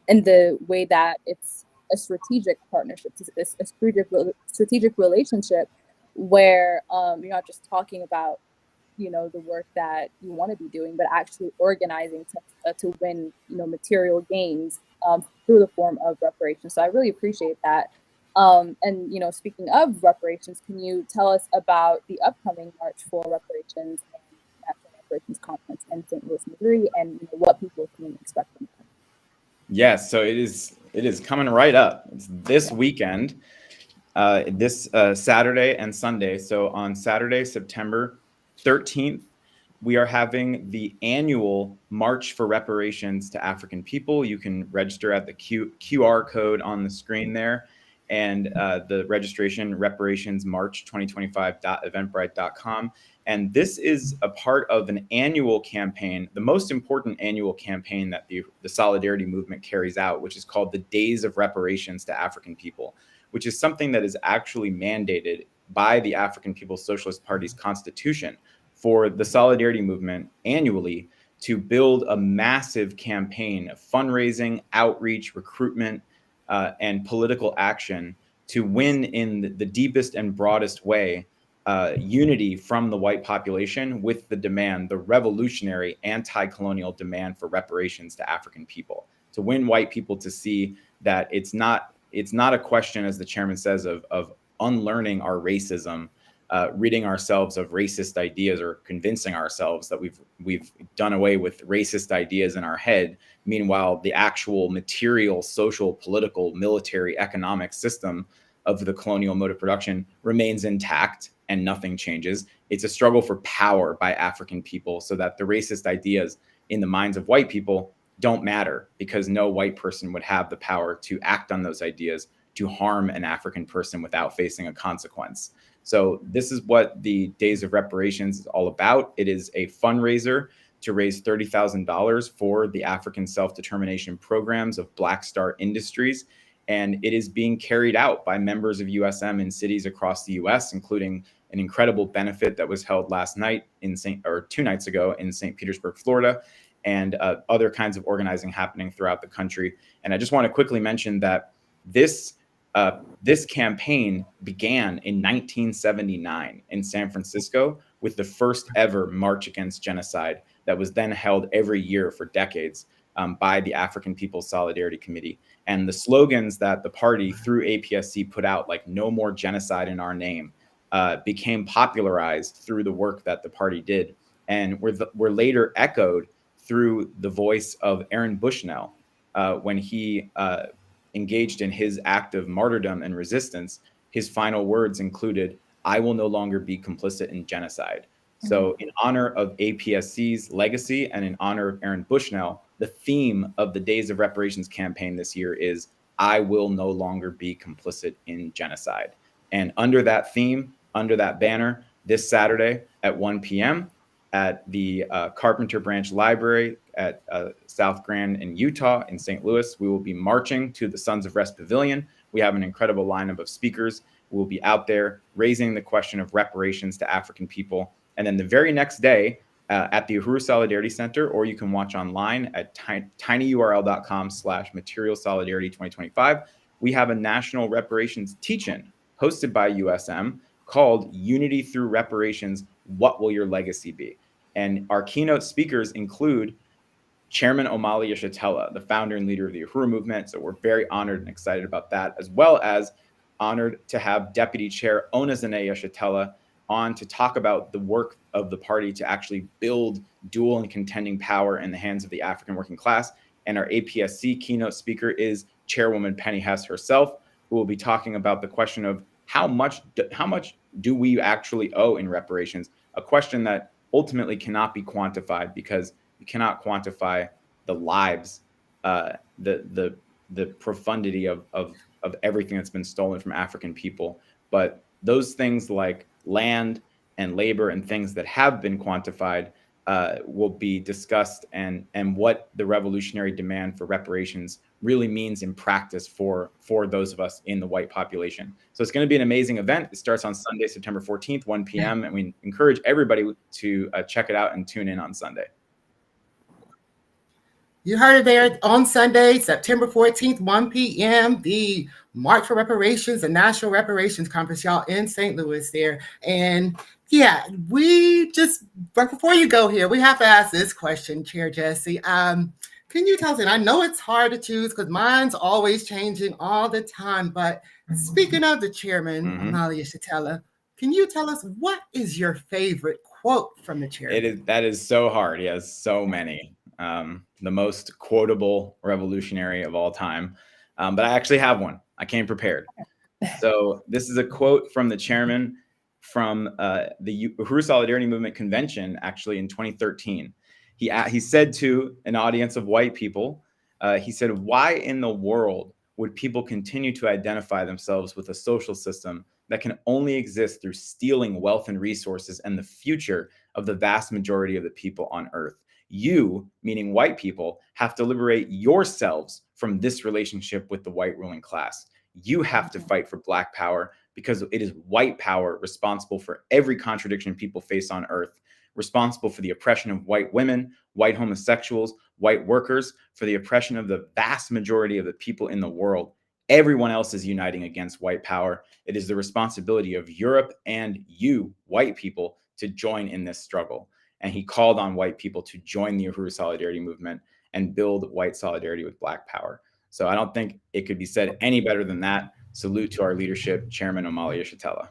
and the way that it's a strategic partnership, it's a strategic relationship where you're not just talking about the work that you want to be doing, but actually organizing to win, material gains through the form of reparations. So I really appreciate that. And speaking of reparations, can you tell us about the upcoming March for Reparations and National Reparations Conference in St. Louis, Missouri, and what people can expect from that? Yes, so it is coming right up. It's this weekend, this Saturday and Sunday. So on Saturday, September 13th, we are having the annual March for Reparations to African People. You can register at the QR code on the screen there. And the registration, reparationsmarch2025.eventbrite.com. And this is a part of an annual campaign, the most important annual campaign that the Solidarity Movement carries out, which is called the Days of Reparations to African People, which is something that is actually mandated by the African People's Socialist Party's constitution for the Solidarity Movement annually to build a massive campaign of fundraising, outreach, recruitment, and political action to win in the deepest and broadest way unity from the white population with the revolutionary anti-colonial demand for reparations to African people, to win white people to see that it's not a question, as the chairman says, of unlearning our racism, ridding ourselves of racist ideas, or convincing ourselves that we've done away with racist ideas in our head. Meanwhile, the actual material, social, political, military, economic system of the colonial mode of production remains intact and nothing changes. It's a struggle for power by African people so that the racist ideas in the minds of white people don't matter, because no white person would have the power to act on those ideas to harm an African person without facing a consequence. So this is what the Days of Reparations is all about. It is a fundraiser to raise $30,000 for the African self-determination programs of Black Star Industries. And it is being carried out by members of USM in cities across the US, including an incredible benefit that was held last night 2 nights ago in St. Petersburg, Florida, and other kinds of organizing happening throughout the country. And I just want to quickly mention that this campaign began in 1979 in San Francisco with the first ever March Against Genocide that was then held every year for decades by the African People's Solidarity Committee. And the slogans that the party through APSC put out, like "No more genocide in our name," became popularized through the work that the party did, and were later echoed through the voice of Aaron Bushnell when he engaged in his act of martyrdom and resistance. His final words included, "I will no longer be complicit in genocide." So in honor of APSC's legacy and in honor of Aaron Bushnell, the theme of the Days of Reparations campaign this year is, "I will no longer be complicit in genocide." And under that theme, under that banner, this Saturday at 1 p.m. at the Carpenter Branch Library at South Grand in Utah in St. Louis, we will be marching to the Sons of Rest Pavilion. We have an incredible lineup of speakers. We'll be out there raising the question of reparations to African people. And then the very next day at the Uhuru Solidarity Center, or you can watch online at tinyurl.com/Material Solidarity 2025, we have a national reparations teach-in hosted by USM called Unity Through Reparations, What Will Your Legacy Be? And our keynote speakers include Chairman Omali Yeshitela, the founder and leader of the Uhuru movement. So we're very honored and excited about that, as well as honored to have Deputy Chair Anai Yeshitela on to talk about the work of the party to actually build dual and contending power in the hands of the African working class. And our APSC keynote speaker is Chairwoman Penny Hess herself, who will be talking about the question of how much do we actually owe in reparations, a question that ultimately cannot be quantified because you cannot quantify the lives, the profundity of everything that's been stolen from African people. But those things like land and labor and things that have been quantified will be discussed, and what the revolutionary demand for reparations really means in practice for those of us in the white population. So it's going to be an amazing event. It starts on Sunday, September 14th, 1 p.m. And we encourage everybody to check it out and tune in on Sunday. You heard it there on Sunday, September 14th, 1 p.m., the March for Reparations, the National Reparations Conference, y'all, in St. Louis there. And yeah, but before you go here, we have to ask this question, Chair Jesse. Can you tell us, and I know it's hard to choose because mine's always changing all the time, but speaking of the chairman, Omali Yeshitela, can you tell us what is your favorite quote from the chairman? That is so hard. He has so many. The most quotable revolutionary of all time. But I actually have one. I came prepared. So this is a quote from the chairman from the Uhuru Solidarity Movement Convention, actually in 2013. He said to an audience of white people, he said, "Why in the world would people continue to identify themselves with a social system that can only exist through stealing wealth and resources and the future of the vast majority of the people on earth? You, meaning white people, have to liberate yourselves from this relationship with the white ruling class. You have to fight for Black power because it is white power responsible for every contradiction people face on earth, responsible for the oppression of white women, white homosexuals, white workers, for the oppression of the vast majority of the people in the world. Everyone else is uniting against white power. It is the responsibility of Europe and you, white people, to join in this struggle." And he called on white people to join the Uhuru Solidarity Movement and build white solidarity with Black power. So I don't think it could be said any better than that. Salute to our leadership, Chairman Omali Yeshitela.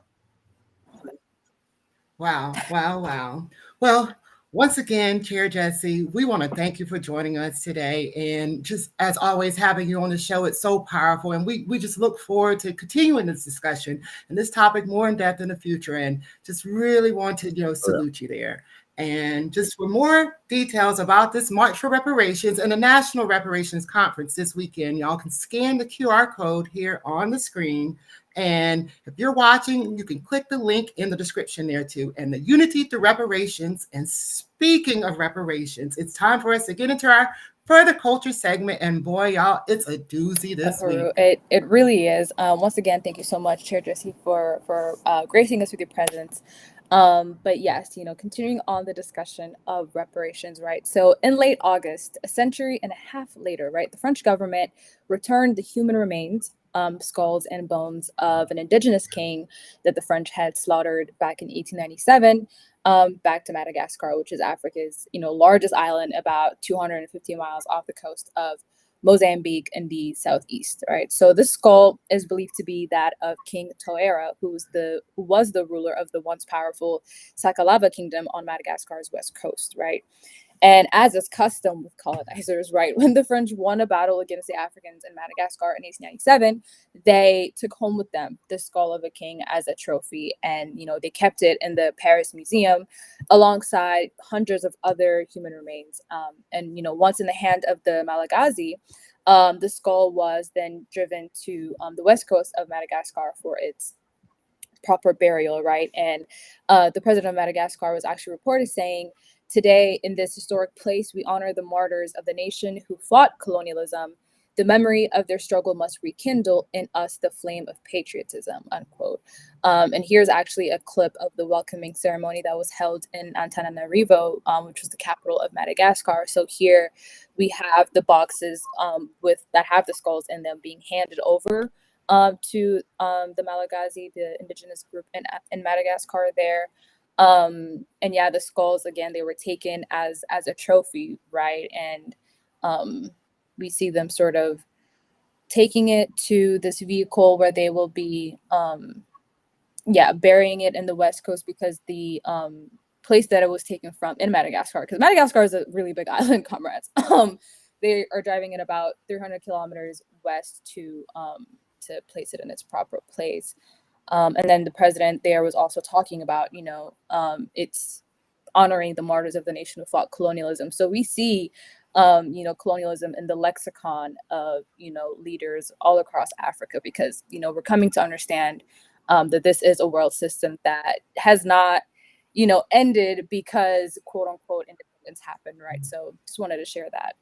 Wow, wow, wow. Well, once again, Chair Jesse, we want to thank you for joining us today. And just as always, having you on the show, it's so powerful. And we just look forward to continuing this discussion and this topic more in depth in the future. And just really want to, salute you there. And just for more details about this March for Reparations and the National Reparations Conference this weekend, y'all can scan the QR code here on the screen. And if you're watching, you can click the link in the description there too. And the Unity Through Reparations. And speaking of reparations, it's time for us to get into our further culture segment. And boy, y'all, it's a doozy this week. It really is. Once again, thank you so much, Chair Jesse, for gracing us with your presence. But yes, continuing on the discussion of reparations, right? So in late August, a century and a half later, right, the French government returned the human remains skulls and bones of an indigenous king that the French had slaughtered back in 1897, back to Madagascar, which is Africa's, largest island, about 250 miles off the coast of Mozambique in the southeast, right? So this skull is believed to be that of King Toera, who was the ruler of the once powerful Sakalava kingdom on Madagascar's west coast, right? And as is custom with colonizers, right, when the French won a battle against the Africans in Madagascar in 1897, they took home with them the skull of a king as a trophy. And, they kept it in the Paris Museum alongside hundreds of other human remains. And, once in the hand of the Malagasy, the skull was then driven to the west coast of Madagascar for its proper burial, right? And the president of Madagascar was actually reported saying, "Today, in this historic place, we honor the martyrs of the nation who fought colonialism. The memory of their struggle must rekindle in us the flame of patriotism," unquote. And here's actually a clip of the welcoming ceremony that was held in Antananarivo, which was the capital of Madagascar. So here we have the boxes that have the skulls in them being handed over to the Malagasy, the indigenous group in Madagascar there. And yeah, the skulls, again, they were taken as a trophy, right? And we see them sort of taking it to this vehicle where they will be burying it in the west coast, because the place that it was taken from in Madagascar, because Madagascar is a really big island, comrades. They are driving it about 300 kilometers west to place it in its proper place. And then the president there was also talking about, it's honoring the martyrs of the nation who fought colonialism. So we see, colonialism in the lexicon of, leaders all across Africa, because, we're coming to understand that this is a world system that has not, ended because, quote unquote, independence happened, right? So just wanted to share that.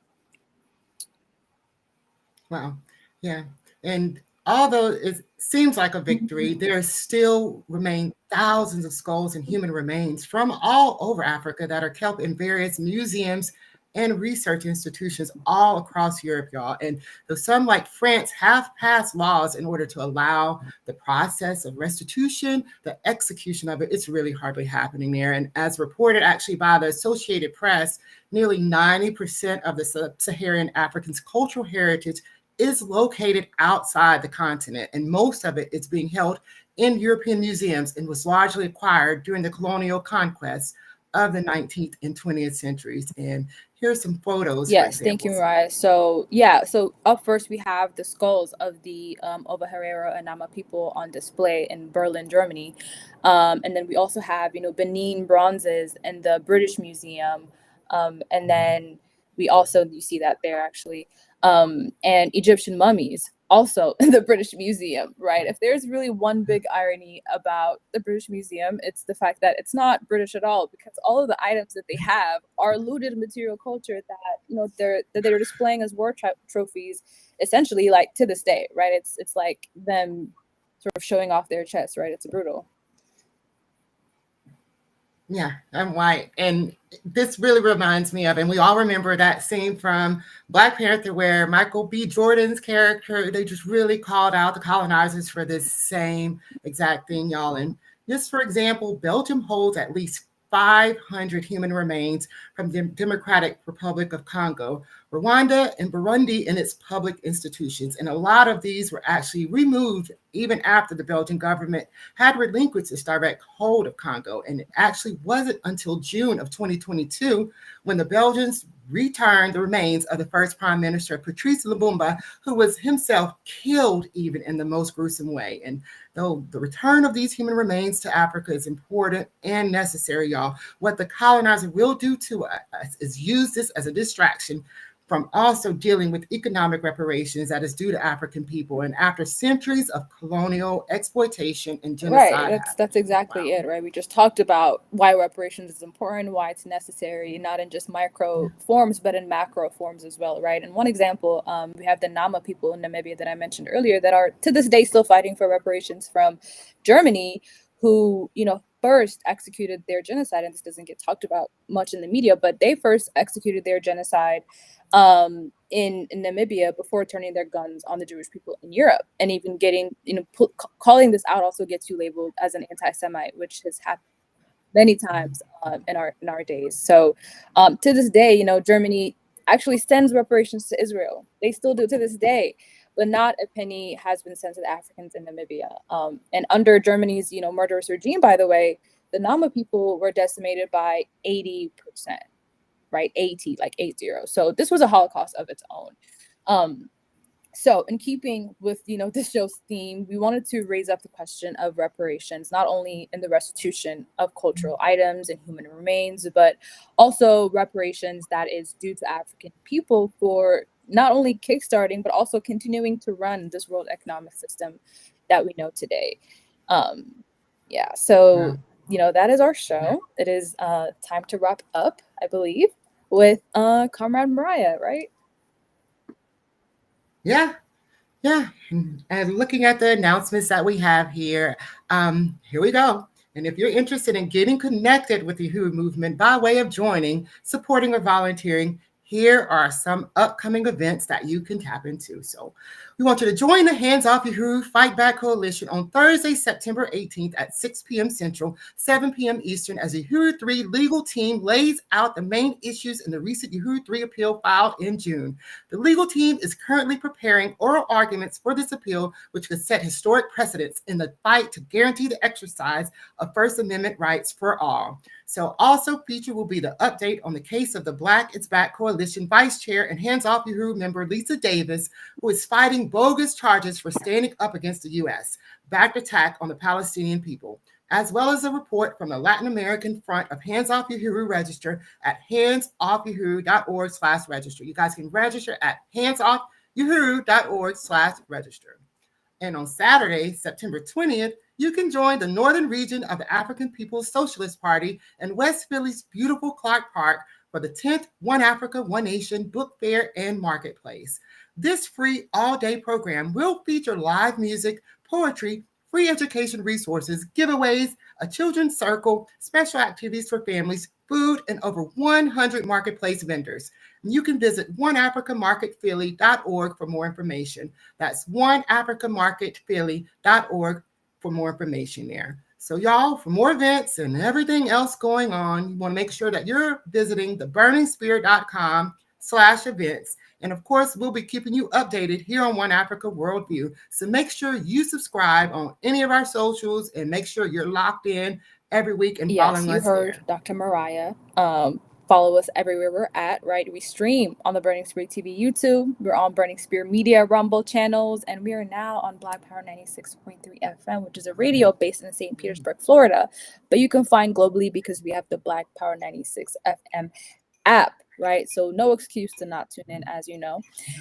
Wow. Yeah. And although it seems like a victory, there still remain thousands of skulls and human remains from all over Africa that are kept in various museums and research institutions all across Europe, y'all. And though some, like France, have passed laws in order to allow the process of restitution, the execution of it, it's really hardly happening there. And as reported actually by the Associated Press, nearly 90% of the sub-Saharan Africans' cultural heritage is located outside the continent, and most of it is being held in European museums and was largely acquired during the colonial conquests of the 19th and 20th centuries. And here's some photos. Yes, thank you, Mariah. So up first we have the skulls of the Ovaherero and Nama people on display in Berlin, Germany. And then we also have, Benin bronzes in the British Museum. And then you see that there actually. And Egyptian mummies also in the British Museum, right? If there's really one big irony about the British Museum, it's the fact that it's not British at all, because all of the items that they have are looted material culture that they're displaying as war trophies, essentially, like to this day, right? It's like them sort of showing off their chest, right? It's brutal. Yeah, I'm white. And this really reminds me of, and we all remember that scene from Black Panther where Michael B. Jordan's character, they just really called out the colonizers for this same exact thing, y'all. And just for example, Belgium holds at least 500 human remains from the Democratic Republic of Congo, Rwanda, and Burundi in its public institutions. And a lot of these were actually removed even after the Belgian government had relinquished its direct hold of Congo. And it actually wasn't until June of 2022 when the Belgians returned the remains of the first Prime Minister, Patrice Lumumba, who was himself killed even in the most gruesome way. And though the return of these human remains to Africa is important and necessary, y'all, what the colonizer will do to us is use this as a distraction from also dealing with economic reparations that is due to African people, and after centuries of colonial exploitation and genocide. Right, that's exactly it, right? We just talked about why reparations is important, why it's necessary, not in just micro forms, but in macro forms as well, right? And one example, we have the Nama people in Namibia that I mentioned earlier that are to this day still fighting for reparations from Germany, who, first executed their genocide, and this doesn't get talked about much in the media, but they first executed their genocide in Namibia before turning their guns on the Jewish people in Europe. And even getting, calling this out also gets you labeled as an anti-Semite, which has happened many times in our days. So to this day, Germany actually sends reparations to Israel. They still do to this day, but not a penny has been sent to the Africans in Namibia. And under Germany's, murderous regime, by the way, the Nama people were decimated by 80%, right? 80, like 80. So this was a Holocaust of its own. So in keeping with, this show's theme, we wanted to raise up the question of reparations, not only in the restitution of cultural items and human remains, but also reparations that is due to African people for not only kickstarting, but also continuing to run this world economic system that we know today. So that is our show. It is time to wrap up, I believe, with Comrade Mariah, right? Yeah. And looking at the announcements that we have here, here we go. And if you're interested in getting connected with the Uhuru movement by way of joining, supporting, or volunteering, here are some upcoming events that you can tap into. So we want you to join the Hands Off Uhuru Fight Back Coalition on Thursday, September 18th at 6 p.m. Central, 7 p.m. Eastern, as the Uhuru 3 legal team lays out the main issues in the recent Uhuru 3 appeal filed in June. The legal team is currently preparing oral arguments for this appeal, which could set historic precedents in the fight to guarantee the exercise of First Amendment rights for all. So also featured will be the update on the case of the Black It's Back Coalition Vice Chair and Hands Off Uhuru member Lisa Davis, who is fighting bogus charges for standing up against the U.S. backed attack on the Palestinian people, as well as a report from the Latin American front of Hands Off Uhuru Register at handsoffuhuru.org/register. You guys can register at handsoffuhuru.org/register. And on Saturday, September 20th, you can join the northern region of the African People's Socialist Party in West Philly's beautiful Clark Park for the 10th One Africa, One Nation Book Fair and Marketplace. This free all-day program will feature live music, poetry, free education resources, giveaways, a children's circle, special activities for families, food, and over 100 marketplace vendors. You can visit oneafricamarketphilly.org for more information. That's oneafricamarketphilly.org for more information there. So y'all, for more events and everything else going on, you want to make sure that you're visiting theburningspear.com/events. And of course, we'll be keeping you updated here on One Africa Worldview. So make sure you subscribe on any of our socials and make sure you're locked in every week and following us. Yes, you heard Dr. Mariah. Follow us everywhere we're at, right? We stream on the Burning Spear TV YouTube. We're on Burning Spear Media Rumble channels, and we are now on Black Power 96.3 FM, which is a radio based in St. Petersburg, Florida. But you can find globally because we have the Black Power 96 FM app, right? So no excuse to not tune in, as you know.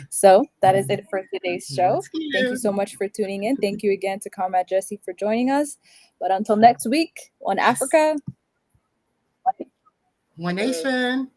So that is it for today's show. Thank you so much for tuning in. Thank you again to Comrade Jesse for joining us. But until next week, One Africa, One Nation.